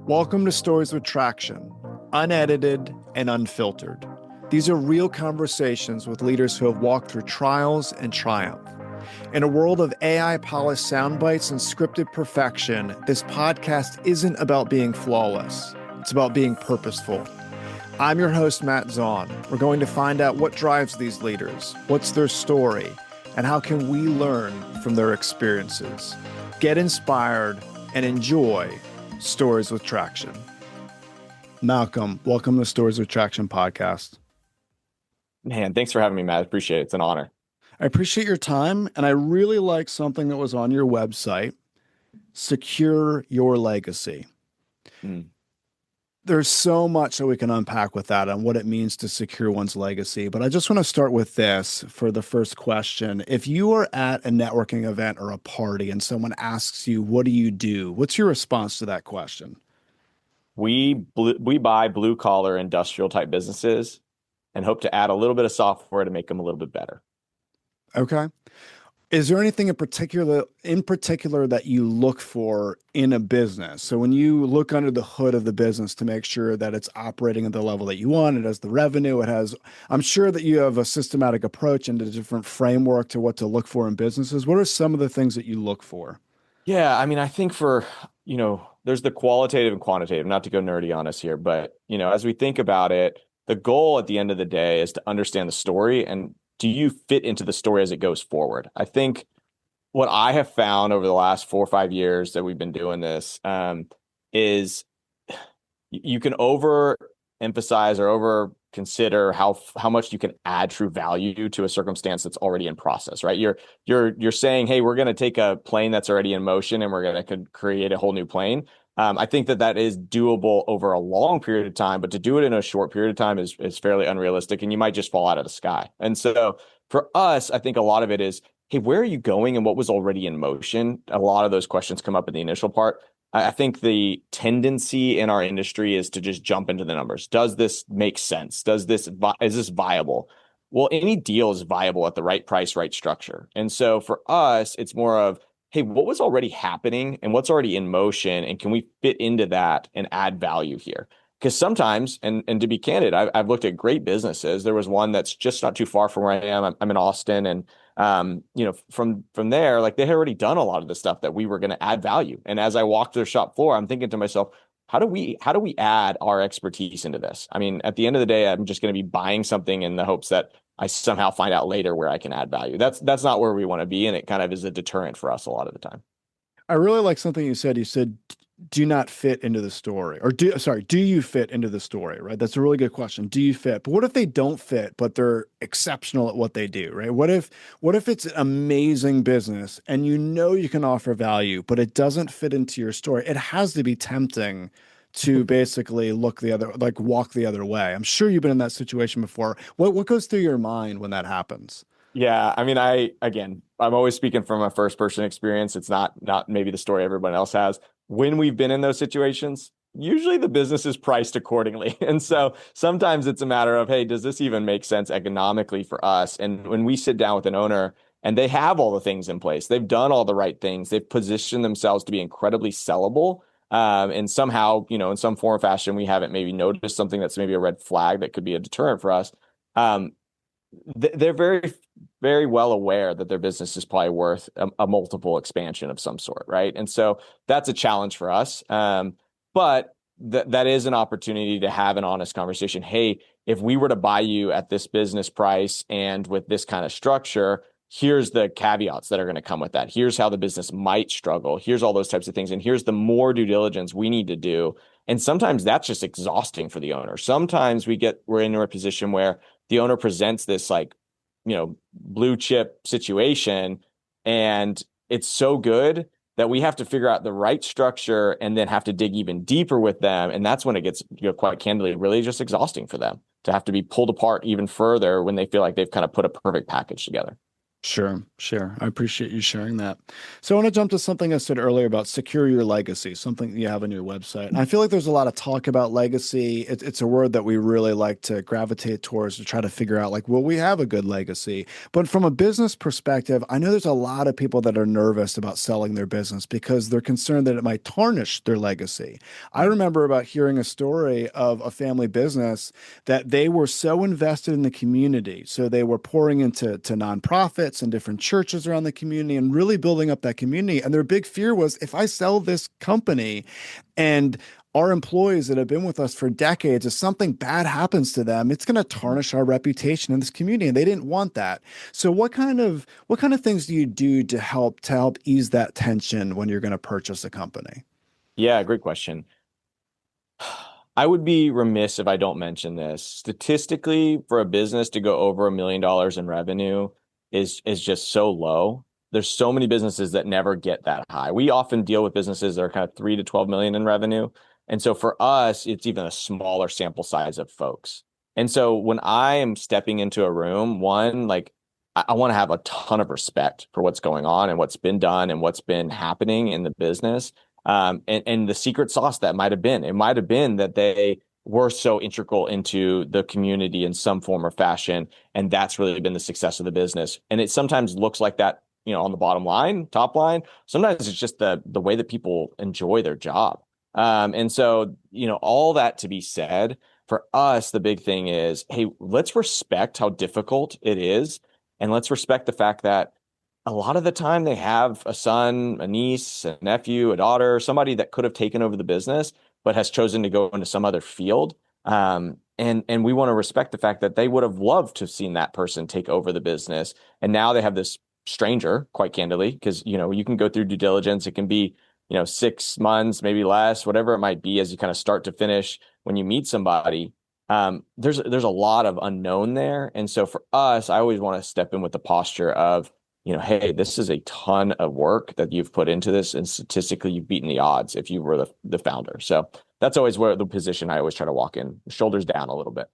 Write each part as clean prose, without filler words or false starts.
Welcome to Stories with Traction, unedited and unfiltered. These are real conversations with leaders who have walked through trials and triumph. In a world of AI-polished sound bites and scripted perfection, this podcast isn't about being flawless. It's about being purposeful. I'm your host, Matt Zahn. We're going to find out what drives these leaders, what's their story, and how can we learn from their experiences. Get inspired and enjoy Stories with Traction. Malcolm, welcome to Stories with Traction podcast. Man, thanks for having me, Matt. I appreciate it. It's an honor. I appreciate your time, and I really like something that was on your website, Secure Your Legacy. There's so much that we can unpack with that and what it means to secure one's legacy. But I just want to start with this for the first question. If you are at a networking event or a party and someone asks you, what do you do? What's your response to that question? We buy blue collar industrial type businesses and hope to add a little bit of software to make them a little bit better. Okay. Is there anything in particular that you look for in a business? So when you look under the hood of the business to make sure that it's operating at the level that you want, it has the revenue, I'm sure that you have a systematic approach and a different framework to what to look for in businesses. What are some of the things that you look for? Yeah, I mean, I think there's the qualitative and quantitative, not to go nerdy on us here, but, as we think about it, the goal at the end of the day is to understand the story and do you fit into the story as it goes forward? I think what I have found over the last 4 or 5 years that we've been doing this is you can overemphasize or over consider how much you can add true value to a circumstance that's already in process, right? You're saying, hey, we're going to take a plane that's already in motion and we're going to create a whole new plane. I think that is doable over a long period of time, but to do it in a short period of time is fairly unrealistic, and you might just fall out of the sky. And so for us, I think a lot of it is, hey, where are you going and what was already in motion? A lot of those questions come up in the initial part. I think the tendency in our industry is to just jump into the numbers. Does this make sense? Is this viable? Well, any deal is viable at the right price, right structure. And so for us, it's more of, hey, what was already happening and what's already in motion, and can we fit into that and add value here? Because sometimes, and to be candid, I've looked at great businesses. There was one that's just not too far from where I am. I'm in Austin, and from there, like they had already done a lot of the stuff that we were going to add value. And as I walked their shop floor, I'm thinking to myself, how do we add our expertise into this? I mean, at the end of the day, I'm just going to be buying something in the hopes that I somehow find out later where I can add value. That's not where we want to be, and it kind of is a deterrent for us a lot of the time. I really like something you said. You said, do not fit into the story, or do you fit into the story, right? That's a really good question. Do you fit? But what if they don't fit, but they're exceptional at what they do, right? What if it's an amazing business and you can offer value, but it doesn't fit into your story? It has to be tempting to basically walk the other way. I'm sure you've been in that situation before. What goes through your mind when that happens? Yeah, I mean, I'm always speaking from a first person experience. It's not maybe the story everyone else has. When we've been in those situations, usually the business is priced accordingly. And so sometimes it's a matter of, hey, does this even make sense economically for us? And when we sit down with an owner and they have all the things in place, they've done all the right things, they've positioned themselves to be incredibly sellable. And somehow, in some form or fashion, we haven't maybe noticed something that's maybe a red flag that could be a deterrent for us. They're very, very well aware that their business is probably worth a multiple expansion of some sort, right? And so that's a challenge for us. But that is an opportunity to have an honest conversation. Hey, if we were to buy you at this business price and with this kind of structure, here's the caveats that are going to come with that. Here's how the business might struggle. Here's all those types of things. And here's the more due diligence we need to do. And sometimes that's just exhausting for the owner. Sometimes we're in a position where the owner presents this blue chip situation, and it's so good that we have to figure out the right structure and then have to dig even deeper with them. And that's when it gets, quite candidly, really just exhausting for them to have to be pulled apart even further when they feel like they've kind of put a perfect package together. Sure, sure. I appreciate you sharing that. So I want to jump to something I said earlier about secure your legacy, something you have on your website. And I feel like there's a lot of talk about legacy. It's a word that we really like to gravitate towards to try to figure out, like, will we have a good legacy? But from a business perspective, I know there's a lot of people that are nervous about selling their business because they're concerned that it might tarnish their legacy. I remember about hearing a story of a family business that they were so invested in the community. So they were pouring into nonprofits and different churches around the community and really building up that community. And their big fear was if I sell this company and our employees that have been with us for decades, if something bad happens to them, it's going to tarnish our reputation in this community. And they didn't want that. So what kind of things do you do to help ease that tension when you're going to purchase a company? Yeah, great question. I would be remiss if I don't mention this. Statistically, for a business to go over $1 million in revenue is just so low. There's so many businesses that never get that high. We often deal with businesses that are kind of 3 to 12 million in revenue. And so for us, it's even a smaller sample size of folks. And so when I am stepping into a room, one, like I want to have a ton of respect for what's going on and what's been done and what's been happening in the business. And the secret sauce that might have been, it might have been that they were so integral into the community in some form or fashion. And that's really been the success of the business. And it sometimes looks like that, on the bottom line, top line. Sometimes it's just the way that people enjoy their job. And so, all that to be said, for us, the big thing is, hey, let's respect how difficult it is. And let's respect the fact that a lot of the time they have a son, a niece, a nephew, a daughter, somebody that could have taken over the business, but has chosen to go into some other field. And we want to respect the fact that they would have loved to have seen that person take over the business. And now they have this stranger, quite candidly, because you can go through due diligence. It can be, 6 months, maybe less, whatever it might be, as you kind of start to finish when you meet somebody. There's a lot of unknown there. And so for us, I always want to step in with the posture of, hey, this is a ton of work that you've put into this, and statistically, you've beaten the odds if you were the founder. So that's always where the position I always try to walk in, shoulders down a little bit.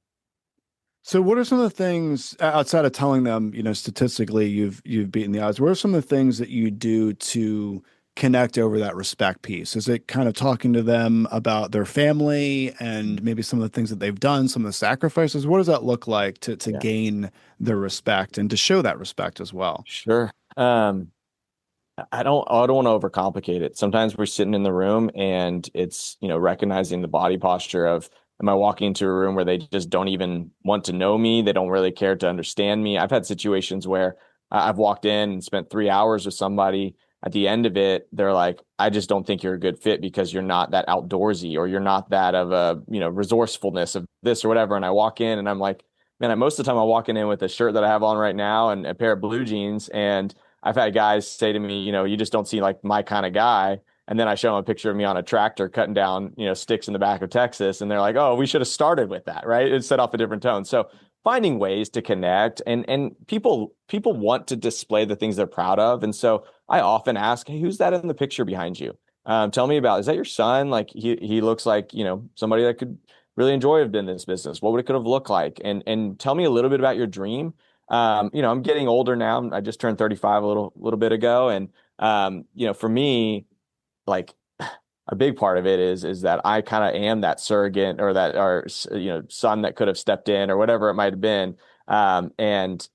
So what are some of the things outside of telling them, statistically you've beaten the odds? What are some of the things that you do to connect over that respect piece? Is it kind of talking to them about their family and maybe some of the things that they've done, some of the sacrifices? What does that look like to Yeah, gain their respect and to show that respect as well? sure. I don't want to overcomplicate it. Sometimes we're sitting in the room and it's, recognizing the body posture of, am I walking into a room where they just don't even want to know me? They don't really care to understand me. I've had situations where I've walked in and spent 3 hours with somebody. At the end of it, they're like, I just don't think you're a good fit because you're not that outdoorsy, or you're not that of a, resourcefulness of this or whatever. And I walk in and I'm like, man, most of the time I'm walking in with a shirt that I have on right now and a pair of blue jeans. And I've had guys say to me, you just don't seem like my kind of guy. And then I show them a picture of me on a tractor cutting down, sticks in the back of Texas. And they're like, oh, we should have started with that, right? It set off a different tone. So finding ways to connect, and people want to display the things they're proud of. And so I often ask, hey, who's that in the picture behind you? Tell me about, is that your son? Like he looks like, somebody that could really enjoy have been in this business. What would it could have looked like? And tell me a little bit about your dream. I'm getting older now. I just turned 35 a little bit ago. And for me, like a big part of it is that I kind of am that surrogate, or that, or son that could have stepped in, or whatever it might have been. And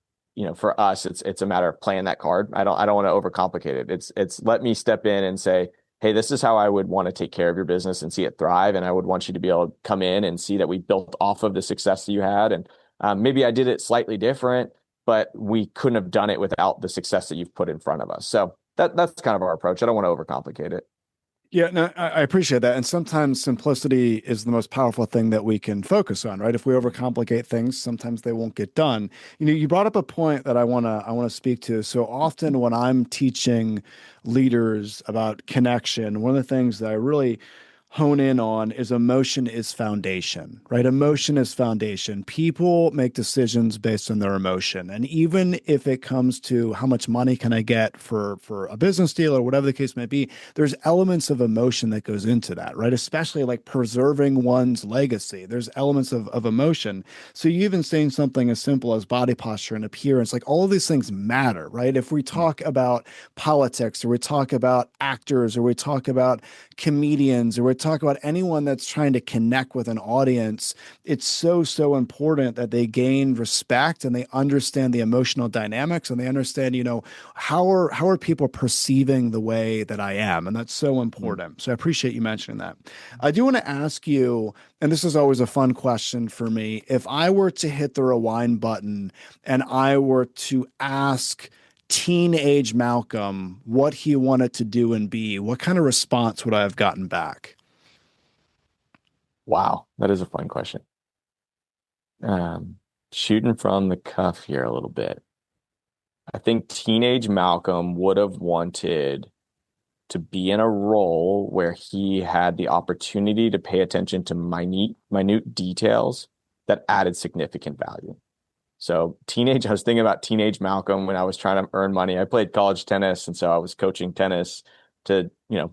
for us, it's a matter of playing that card. I don't want to overcomplicate it. It's let me step in and say, hey, this is how I would want to take care of your business and see it thrive. And I would want you to be able to come in and see that we built off of the success that you had. And maybe I did it slightly different, but we couldn't have done it without the success that you've put in front of us. So that's kind of our approach. I don't want to overcomplicate it. Yeah, no, I appreciate that. And sometimes simplicity is the most powerful thing that we can focus on, right? If we overcomplicate things, sometimes they won't get done. You brought up a point that I want to speak to. So often when I'm teaching leaders about connection, one of the things that I really hone in on is emotion is foundation, right? Emotion is foundation. People make decisions based on their emotion. And even if it comes to how much money can I get for a business deal or whatever the case may be, there's elements of emotion that goes into that, right? Especially like preserving one's legacy. There's elements of emotion. So you even saying something as simple as body posture and appearance, like all of these things matter, right? If we talk about politics or we talk about actors or we talk about comedians or we talk about anyone that's trying to connect with an audience, it's so important that they gain respect and they understand the emotional dynamics and they understand, how are people perceiving the way that I am? And that's so Mm. important. So I appreciate you mentioning that. I do want to ask you, and this is always a fun question for me, if I were to hit the rewind button and I were to ask teenage Malcolm what he wanted to do and be, what kind of response would I have gotten back? Wow, that is a fun question. Um, Shooting from the cuff here a little bit. I think teenage Malcolm would have wanted to be in a role where he had the opportunity to pay attention to minute details that added significant value. So I was thinking about teenage Malcolm when I was trying to earn money. I played college tennis, and so I was coaching tennis to,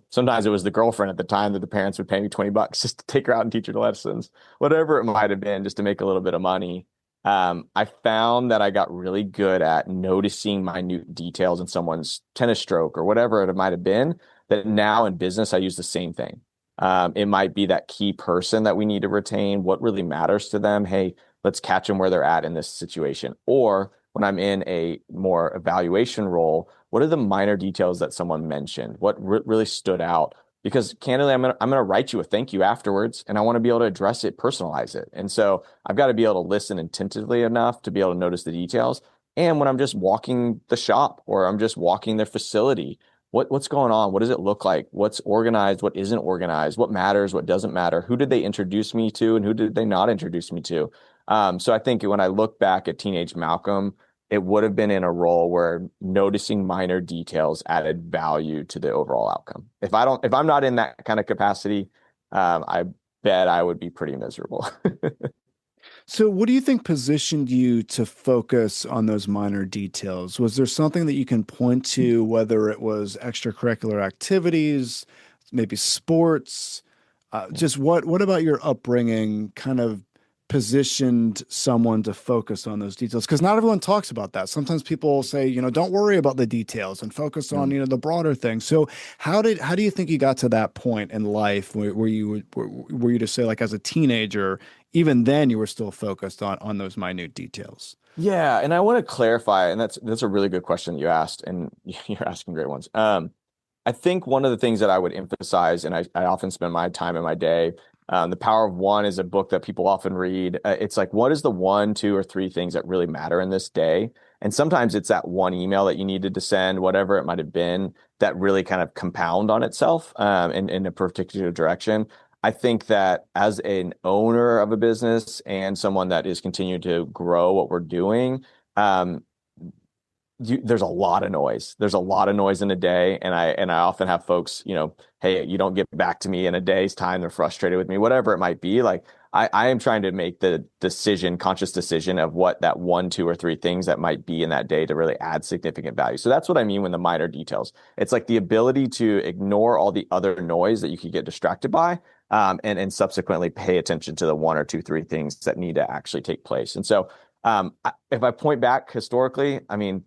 sometimes it was the girlfriend at the time that the parents would pay me $20 just to take her out and teach her lessons, whatever it might have been, just to make a little bit of money. I found that I got really good at noticing minute details in someone's tennis stroke or whatever it might have been, that now in business, I use the same thing. It might be that key person that we need to retain, what really matters to them. Hey, let's catch them where they're at in this situation. Or when I'm in a more evaluation role, what are the minor details that someone mentioned? What really stood out? Because candidly, I'm gonna write you a thank you afterwards, and I want to be able to address it, personalize it. And so I've got to be able to listen attentively enough to be able to notice the details. And when I'm just walking the shop or I'm just walking their facility, what's going on? What does it look like? What's organized? What isn't organized? What matters? What doesn't matter? Who did they introduce me to, and who did they not introduce me to? So I think when I look back at teenage Malcolm, it would have been in a role where noticing minor details added value to the overall outcome. If I'm not in that kind of capacity, I bet I would be pretty miserable. So, what do you think positioned you to focus on those minor details? Was there something that you can point to, whether it was extracurricular activities, maybe sports? Just what about your upbringing kind of positioned someone to focus on those details? Because not everyone talks about that. Sometimes people say, don't worry about the details and focus on, Mm. the broader things. So how do you think you got to that point in life where were you to say, like, as a teenager, even then you were still focused on those minute details? Yeah, and I want to clarify, and that's a really good question you asked, and you're asking great ones. I think one of the things that I would emphasize, and I often spend my time in my day, The Power of One is a book that people often read. It's like, what is the one, two, or three things that really matter in this day? And sometimes it's that one email that you needed to send, whatever it might have been, that really kind of compound on itself in a particular direction. I think that as an owner of a business and someone that is continuing to grow what we're doing, um, there's a lot of noise. There's a lot of noise in a day, and I often have folks, hey, you don't get back to me in a day's time. They're frustrated with me, whatever it might be. Like I am trying to make the conscious decision of what that one, two, or three things that might be in that day to really add significant value. So that's what I mean when the minor details. It's like the ability to ignore all the other noise that you could get distracted by, and subsequently pay attention to the one or two, three things that need to actually take place. And so, if I point back historically, I mean,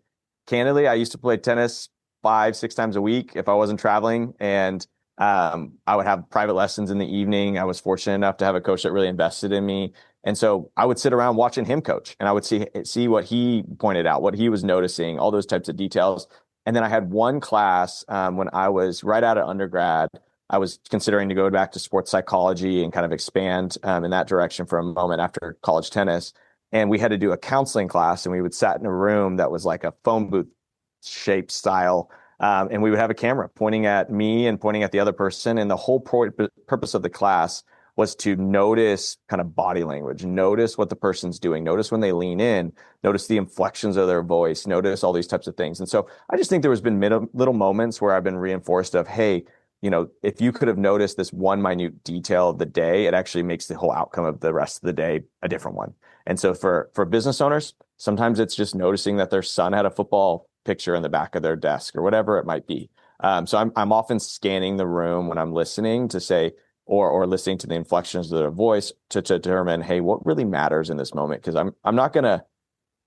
candidly, I used to play tennis 5, 6 times a week if I wasn't traveling, and I would have private lessons in the evening. I was fortunate enough to have a coach that really invested in me, and so I would sit around watching him coach, and I would see what he pointed out, what he was noticing, all those types of details. And then I had one class when I was right out of undergrad. I was considering to go back to sports psychology and kind of expand in that direction for a moment after college tennis, and we had to do a counseling class, and we would sat in a room that was like a phone booth shaped style, and we would have a camera pointing at me and pointing at the other person, and the whole purpose of the class was to notice kind of body language, notice what the person's doing, notice when they lean in, notice the inflections of their voice, notice all these types of things. And so I just think there has been little moments where I've been reinforced of, hey, if you could have noticed this one minute detail of the day, it actually makes the whole outcome of the rest of the day a different one. And so for business owners, sometimes it's just noticing that their son had a football picture in the back of their desk or whatever it might be. So I'm often scanning the room when I'm listening to say, or listening to the inflections of their voice to determine, hey, what really matters in this moment? Because I'm not gonna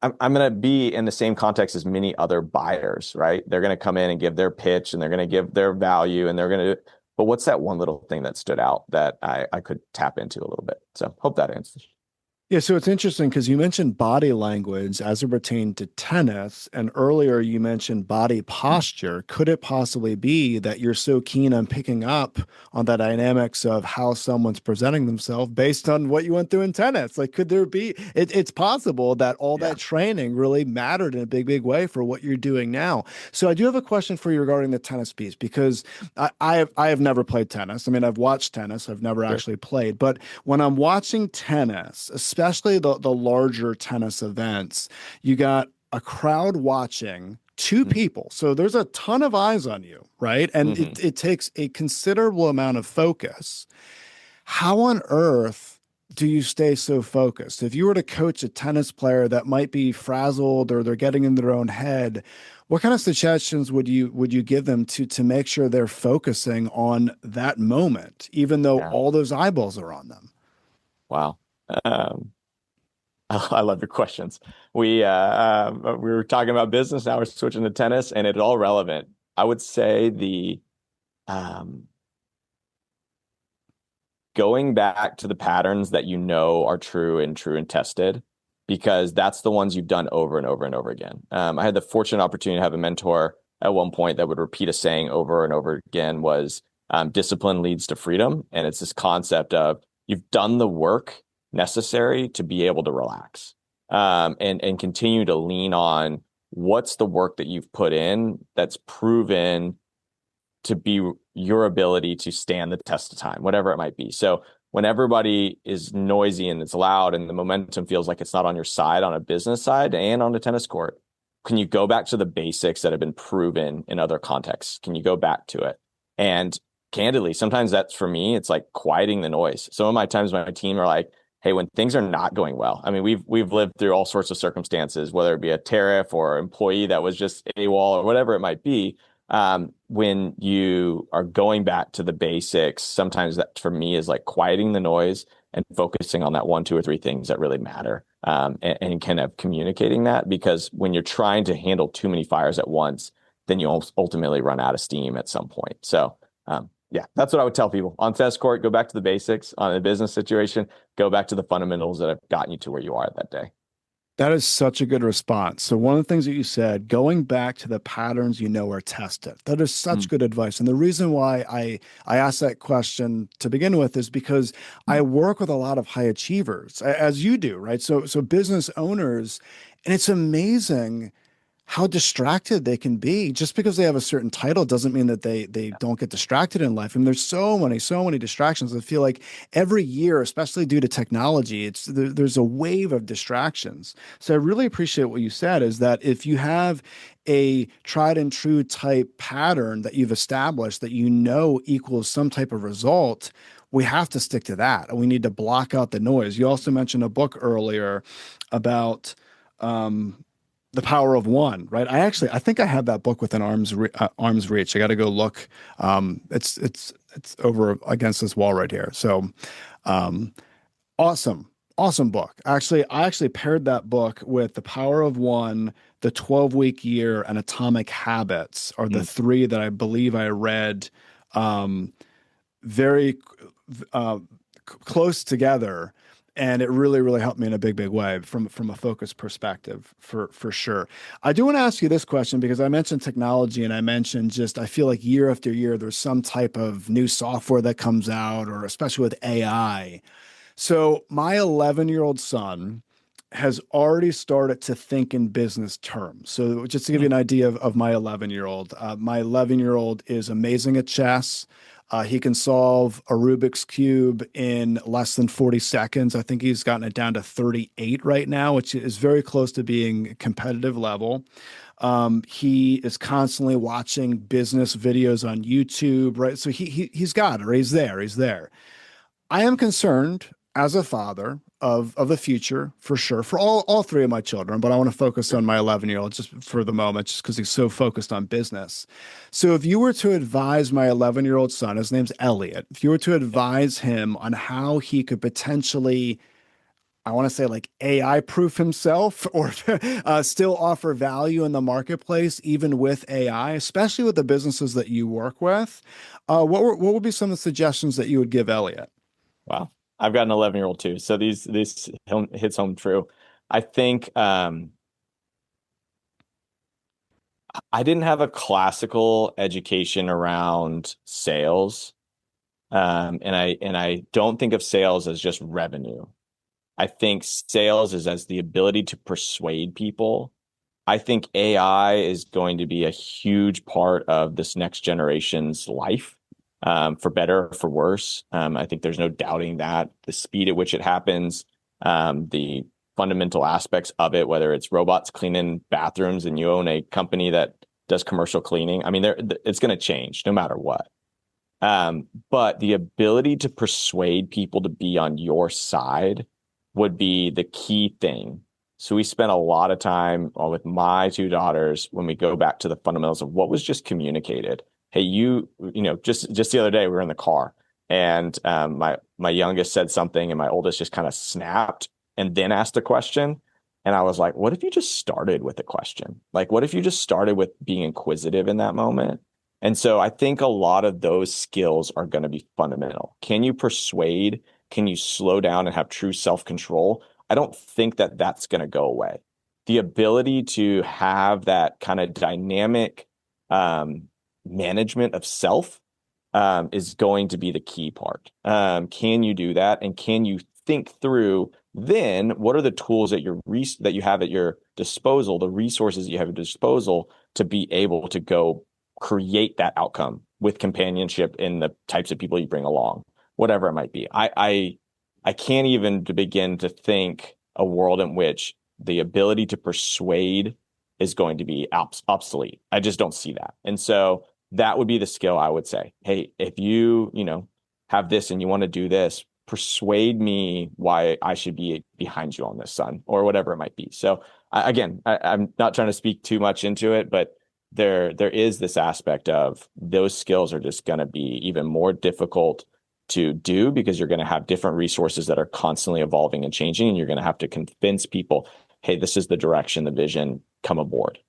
I'm going to be in the same context as many other buyers, right? They're going to come in and give their pitch and they're going to give their value and they're going to, but what's that one little thing that stood out that I could tap into a little bit? So hope that answers. Yeah, so it's interesting because you mentioned body language as it pertained to tennis, and earlier you mentioned body posture. Could it possibly be that you're so keen on picking up on the dynamics of how someone's presenting themselves based on what you went through in tennis? Like, could there be, it's possible that all Yeah. that training really mattered in a big, big way for what you're doing now. So I do have a question for you regarding the tennis piece because I have never played tennis. I mean, I've watched tennis, I've never Sure. actually played, but when I'm watching tennis, especially the larger tennis events, you got a crowd watching two people. So there's a ton of eyes on you, right? And Mm-hmm. it takes a considerable amount of focus. How on earth do you stay so focused? If you were to coach a tennis player that might be frazzled or they're getting in their own head, what kind of suggestions would you give them to make sure they're focusing on that moment, even though Yeah. all those eyeballs are on them? Wow. Um, I love your questions. We were talking about business. Now we're switching to tennis, and it's all relevant. I would say the um, going back to the patterns that you know are true and tested, because that's the ones you've done over and over and over again. I had the fortunate opportunity to have a mentor at one point that would repeat a saying over and over again was discipline leads to freedom. And it's this concept of you've done the work necessary to be able to relax and continue to lean on what's the work that you've put in that's proven to be your ability to stand the test of time, whatever it might be. So when everybody is noisy and it's loud and the momentum feels like it's not on your side on a business side and on a tennis court, can you go back to the basics that have been proven in other contexts? Can you go back to it? And candidly, sometimes that's for me, it's like quieting the noise. Some of my times my team are like, hey, when things are not going well, I mean, we've lived through all sorts of circumstances, whether it be a tariff or an employee that was just AWOL or whatever it might be. When you are going back to the basics, sometimes that for me is like quieting the noise and focusing on that one, two, or three things that really matter. And kind of communicating that, because when you're trying to handle too many fires at once, then you ultimately run out of steam at some point. So, yeah, that's what I would tell people on tennis court. Go back to the basics. On a business situation, go back to the fundamentals that have gotten you to where you are that day. That is such a good response. So one of the things that you said, going back to the patterns you know are tested, that is such Mm. good advice. And the reason why I asked that question to begin with is because I work with a lot of high achievers, as you do, right? So business owners, and it's amazing how distracted they can be. Just because they have a certain title doesn't mean that they don't get distracted in life. I mean, there's so many distractions. I feel like every year, especially due to technology, there's a wave of distractions. So I really appreciate what you said, is that if you have a tried and true type pattern that you've established that you know equals some type of result, we have to stick to that. And we need to block out the noise. You also mentioned a book earlier about um, the Power of One, right? I think I have that book within arm's reach. I got to go look. It's over against this wall right here. So, um, awesome, awesome book. Actually, I actually paired that book with The Power of One, The 12-Week Year, and Atomic Habits are the Mm. three that I believe I read um, very uh, close together, and it really helped me in a big way from a focus perspective for sure. I do want to ask you this question because I mentioned technology and I mentioned just I feel like year after year there's some type of new software that comes out, or especially with AI. So my 11-year-old son has already started to think in business terms. So just to give you an idea of my 11-year-old is amazing at chess. He can solve a Rubik's Cube in less than 40 seconds. I think he's gotten it down to 38 right now, which is very close to being competitive level. He is constantly watching business videos on YouTube, right? So he's got it, right? He's there, he's there. I am concerned as a father of the future for sure for all three of my children, but I want to focus on my 11-year-old just for the moment, just because he's so focused on business. So if you were to advise my 11-year-old son, his name's Elliot, if you were to advise him on how he could potentially, I want to say like AI proof himself or still offer value in the marketplace, even with AI, especially with the businesses that you work with, what would be some of the suggestions that you would give Elliot? Wow. I've got an 11-year-old too. So these hits home true. I think I didn't have a classical education around sales. And I don't think of sales as just revenue. I think sales is as the ability to persuade people. I think AI is going to be a huge part of this next generation's life, for better or for worse. I think there's no doubting that the speed at which it happens, the fundamental aspects of it, whether it's robots cleaning bathrooms and you own a company that does commercial cleaning. I mean, it's going to change no matter what. But the ability to persuade people to be on your side would be the key thing. So we spent a lot of time with my two daughters when we go back to the fundamentals of what was just communicated. Hey, just the other day we were in the car and my youngest said something and my oldest just kind of snapped and then asked a question. And I was like, what if you just started with a question? Like, what if you just started with being inquisitive in that moment? And so I think a lot of those skills are going to be fundamental. Can you persuade? Can you slow down and have true self-control? I don't think that that's going to go away. The ability to have that kind of dynamic management of self is going to be the key part. Can you do that? And can you think through then what are the tools that that you have at your disposal, the resources you have at your disposal to be able to go create that outcome with companionship in the types of people you bring along, whatever it might be. I can't even begin to think a world in which the ability to persuade is going to be obsolete. I just don't see that. And so that would be the skill I would say. Hey, if you have this and you want to do this, persuade me why I should be behind you on this, son, or whatever it might be. So I'm not trying to speak too much into it, but there is this aspect of those skills are just going to be even more difficult to do because you're going to have different resources that are constantly evolving and changing, and you're going to have to convince people, hey, this is the direction, the vision, come aboard.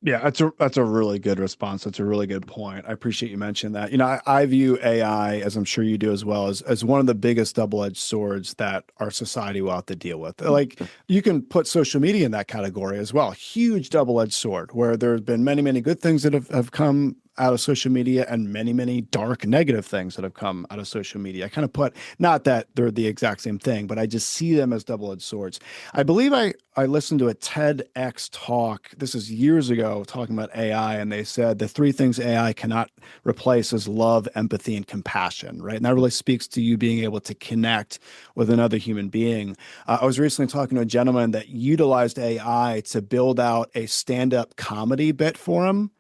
Yeah, that's a really good response. That's a really good point. I appreciate you mentioning that. I view AI, as I'm sure you do as well, as one of the biggest double-edged swords that our society will have to deal with. Like you can put social media in that category as well. Huge double-edged sword where there's been many, many good things that have come out of social media and many, many dark negative things that have come out of social media. I kind of put, not that they're the exact same thing, but I just see them as double-edged swords. I believe I listened to a TEDx talk, this is years ago, talking about AI, and they said the three things AI cannot replace is love, empathy, and compassion, right? And that really speaks to you being able to connect with another human being. I was recently talking to a gentleman that utilized AI to build out a stand-up comedy bit for him.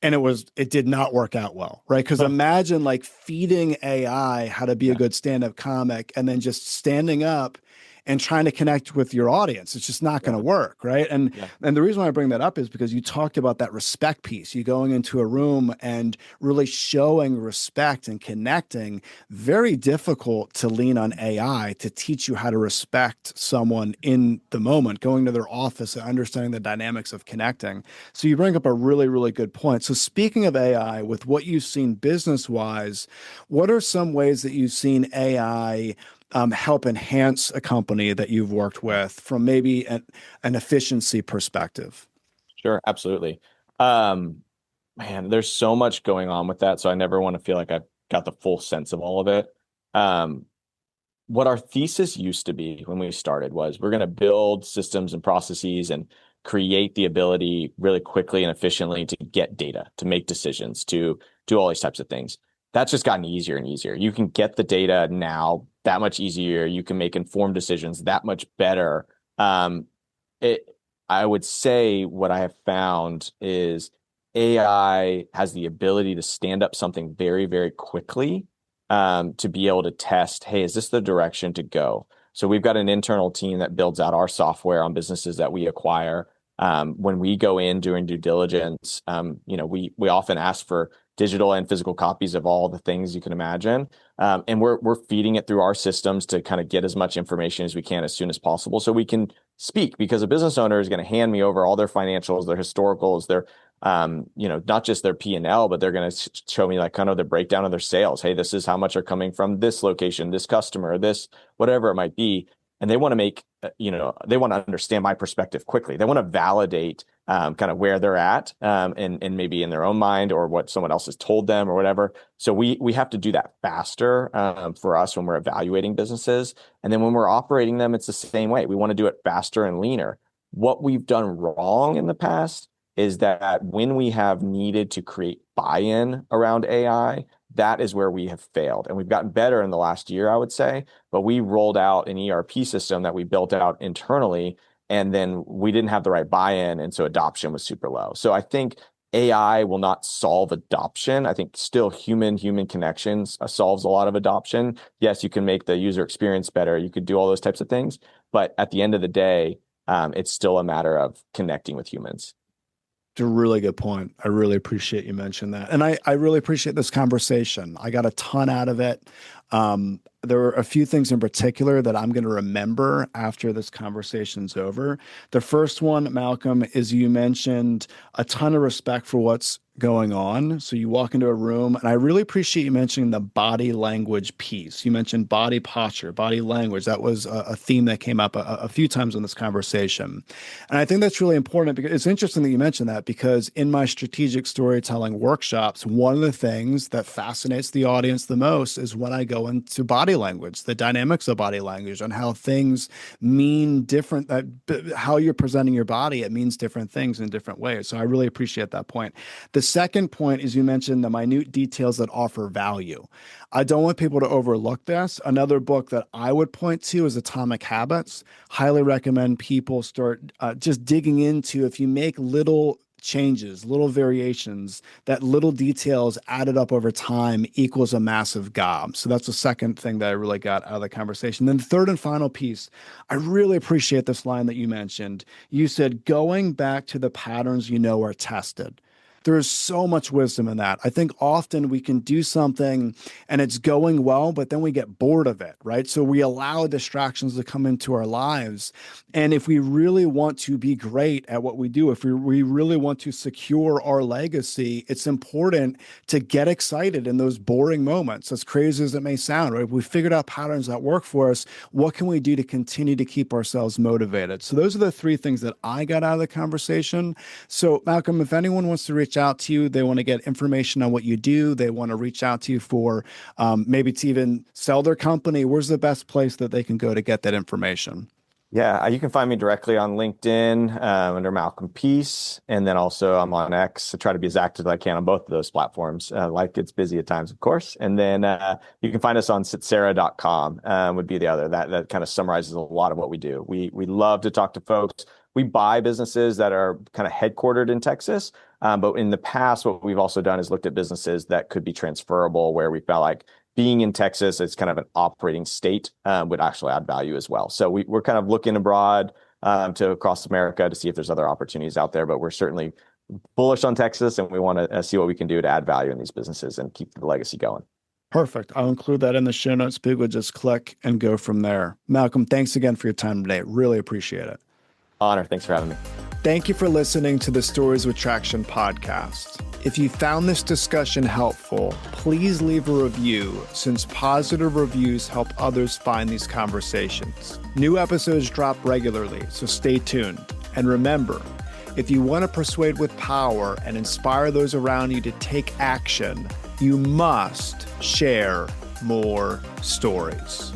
And it did not work out well, right? Because imagine like feeding AI how to be a good stand-up comic and then just standing up and trying to connect with your audience. It's just not going to work, right? And the reason why I bring that up is because you talked about that respect piece. You going into a room and really showing respect and connecting. Very difficult to lean on AI to teach you how to respect someone in the moment, going to their office and understanding the dynamics of connecting. So you bring up a really, really good point. So speaking of AI, with what you've seen business-wise, what are some ways that you've seen AI help enhance a company that you've worked with from maybe an efficiency perspective? Sure, absolutely. Man, there's so much going on with that, so I never want to feel like I've got the full sense of all of it. What our thesis used to be when we started was we're going to build systems and processes and create the ability really quickly and efficiently to get data, to make decisions, to do all these types of things. That's just gotten easier and easier. You can get the data now that much easier. You can make informed decisions that much better. I I would say what I have found is AI has the ability to stand up something very, very quickly, to be able to test, hey, is this the direction to go? So we've got an internal team that builds out our software on businesses that we acquire. When we go in doing due diligence, we often ask for digital and physical copies of all the things you can imagine. And we're feeding it through our systems to kind of get as much information as we can as soon as possible so we can speak, because a business owner is going to hand me over all their financials, their historicals, their not just their P&L, but they're going to show me like kind of the breakdown of their sales. Hey, this is how much are coming from this location, this customer, this, whatever it might be. And they want to make, they want to understand my perspective quickly. They want to validate kind of where they're at, and maybe in their own mind or what someone else has told them or whatever. So we have to do that faster for us when we're evaluating businesses. And then when we're operating them, it's the same way. We want to do it faster and leaner. What we've done wrong in the past is that when we have needed to create buy-in around AI, that is where we have failed. And we've gotten better in the last year, I would say, but we rolled out an ERP system that we built out internally, and then we didn't have the right buy-in, and so adoption was super low. So I think AI will not solve adoption. I think still human connections solves a lot of adoption. Yes, you can make the user experience better. You could do all those types of things, but at the end of the day, it's still a matter of connecting with humans. It's a really good point. I really appreciate you mentioning that. And I really appreciate this conversation. I got a ton out of it. There are a few things in particular that I'm going to remember after this conversation's over. The first one, Malcolm, is you mentioned a ton of respect for what's going on. So you walk into a room, and I really appreciate you mentioning the body language piece. You mentioned body posture, body language. That was a theme that came up a few times in this conversation. And I think that's really important, because it's interesting that you mentioned that, because in my strategic storytelling workshops, one of the things that fascinates the audience the most is when I go into body language, the dynamics of body language, and how things mean different, how you're presenting your body, it means different things in different ways. So I really appreciate that point. The second point is you mentioned the minute details that offer value. I don't want people to overlook this. Another book that I would point to is Atomic Habits. Highly recommend people start just digging into, if you make little changes, little variations, that little details added up over time equals a massive gob. So that's the second thing that I really got out of the conversation. Then the third and final piece, I really appreciate this line that you mentioned. You said, going back to the patterns you know are tested. There is so much wisdom in that. I think often we can do something and it's going well, but then we get bored of it, right? So we allow distractions to come into our lives. And if we really want to be great at what we do, if we really want to secure our legacy, it's important to get excited in those boring moments, as crazy as it may sound, right? If we figured out patterns that work for us, what can we do to continue to keep ourselves motivated? So those are the three things that I got out of the conversation. So Malcolm, if anyone wants to reach out to you, they want to get information on what you do, they want to reach out to you for maybe to even sell their company, where's the best place that they can go to get that information? Yeah, you can find me directly on LinkedIn under Malcolm Peace. And then also I'm on X. I try to be as active as I can on both of those platforms. Life gets busy at times, of course. And then you can find us on sitsera.com would be the other. That kind of summarizes a lot of what we do. We love to talk to folks. We buy businesses that are kind of headquartered in Texas. But in the past, what we've also done is looked at businesses that could be transferable, where we felt like being in Texas as kind of an operating state would actually add value as well. So we're kind of looking abroad to across America to see if there's other opportunities out there, but we're certainly bullish on Texas, and we want to see what we can do to add value in these businesses and keep the legacy going. Perfect. I'll include that in the show notes. People just click and go from there. Malcolm, thanks again for your time today. Really appreciate it. Honor. Thanks for having me. Thank you for listening to the Stories with Traction podcast. If you found this discussion helpful, please leave a review, since positive reviews help others find these conversations. New episodes drop regularly, so stay tuned. And remember, if you want to persuade with power and inspire those around you to take action, you must share more stories.